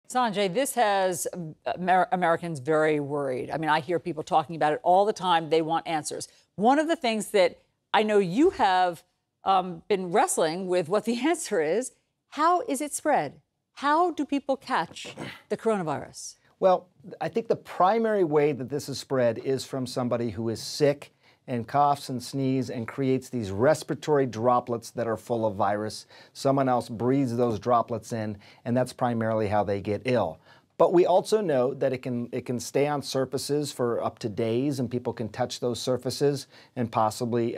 Sanjay, this has Americans very worried. I mean, I hear people talking about it all the time. They want answers. One of the things that I know you have been wrestling with what the answer is, how is it spread? How do people catch the coronavirus? Well, I think the primary way that this is spread is from somebody who is sick and coughs and sneezes and creates these respiratory droplets that are full of virus. Someone else breathes those droplets in, and that's primarily how they get ill. But we also know that it can stay on surfaces for up to days, and people can touch those surfaces and possibly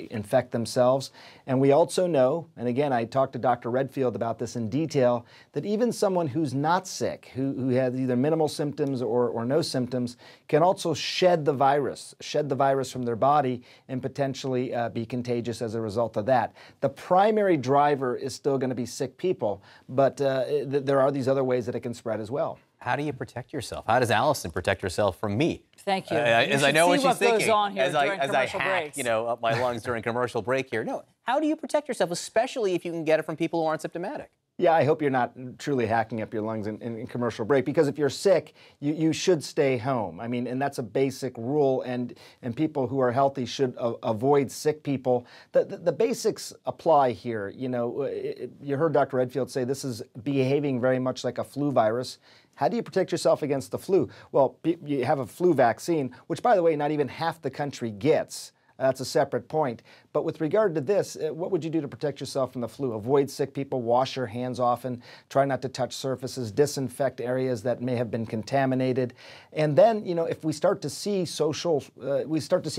infect themselves. And we also know, and again, I talked to Dr. Redfield about this in detail, that even someone who's not sick, who has either minimal symptoms or no symptoms, can also shed the virus from their body and potentially be contagious as a result of that. The primary driver is still going to be sick people, but there are these other ways that it can spread as well. How do you protect yourself? How does Allison protect herself from me? Thank you. As I know what she's thinking. Goes on here as I hack, breaks. up my lungs during commercial break here. No, how do you protect yourself, especially if you can get it from people who aren't symptomatic? Yeah, I hope you're not truly hacking up your lungs in commercial break, because if you're sick, you should stay home. I mean, and that's a basic rule, and people who are healthy should avoid sick people. The basics apply here. You heard Dr. Redfield say this is behaving very much like a flu virus. How do you protect yourself against the flu? Well, you have a flu vaccine, which, by the way, not even half the country gets. That's a separate point. But with regard to this, what would you do to protect yourself from the flu? Avoid sick people, wash your hands often, try not to touch surfaces, disinfect areas that may have been contaminated. And then, if we start to see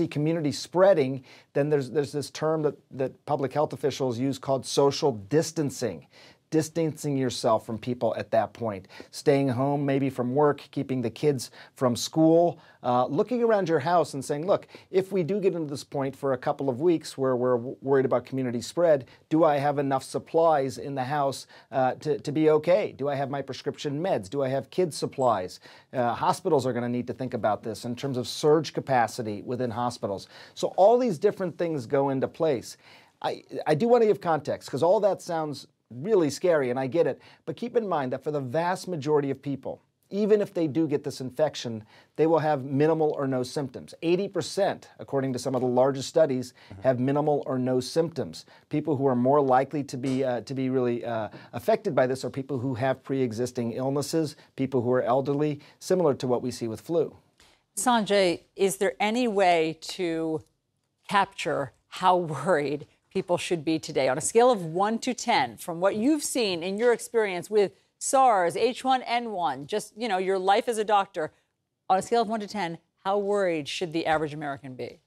community spreading, then there's this term that public health officials use called social distancing yourself from people at that point, staying home maybe from work, keeping the kids from school, looking around your house and saying, look, if we do get into this point for a couple of weeks where we're worried about community spread, do I have enough supplies in the house to be okay? Do I have my prescription meds? Do I have kids' supplies? Hospitals are going to need to think about this in terms of surge capacity within hospitals. So all these different things go into place. I do want to give context, because all that sounds really scary, and I get it, but keep in mind that for the vast majority of people, even if they do get this infection, they will have minimal or no symptoms. 80%, according to some of the largest studies, have minimal or no symptoms. People who are more likely to be really affected by this are people who have pre-existing illnesses, people who are elderly, similar to what we see with flu. Sanjay, is there any way to capture how worried people should be today on a scale of 1 to 10, from what you've seen in your experience with SARS, H1N1, just, your life as a doctor, on a scale of 1 to 10, how worried should the average American be?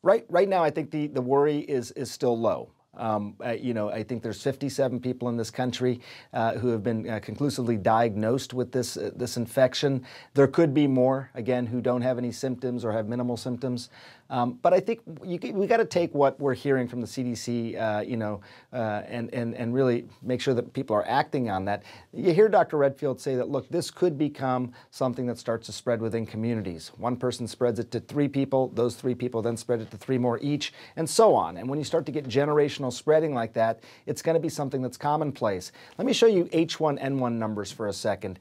Right now, I think the worry is still low. I think there's 57 people in this country who have been conclusively diagnosed with this infection. There could be more, again, who don't have any symptoms or have minimal symptoms. But I think we got to take what we're hearing from the CDC, and really make sure that people are acting on that. You hear Dr. Redfield say that, look, this could become something that starts to spread within communities. One person spreads it to 3 people, those 3 people then spread it to 3 more each, and so on. And when you start to get generational spreading like that, it's going to be something that's commonplace. Let me show you H1N1 numbers for a second.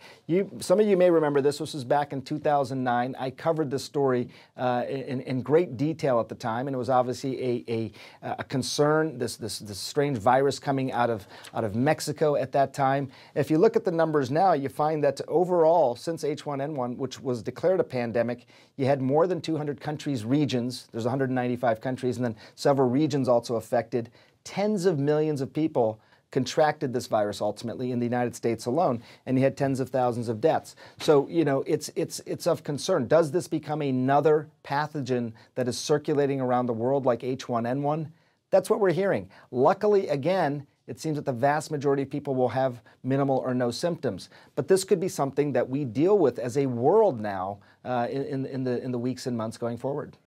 Some of you may remember this. This was back in 2009. I covered this story in great detail at the time, and it was obviously a concern, this strange virus coming out of Mexico at that time. If you look at the numbers now, you find that overall, since H1N1, which was declared a pandemic, you had more than 200 countries, regions. There's 195 countries, and then several regions also affected. Tens of millions of people contracted this virus ultimately in the United States alone, and you had tens of thousands of deaths. So, it's of concern. Does this become another pathogen that is circulating around the world like H1N1? That's what we're hearing. Luckily, again, it seems that the vast majority of people will have minimal or no symptoms. But this could be something that we deal with as a world now in the weeks and months going forward.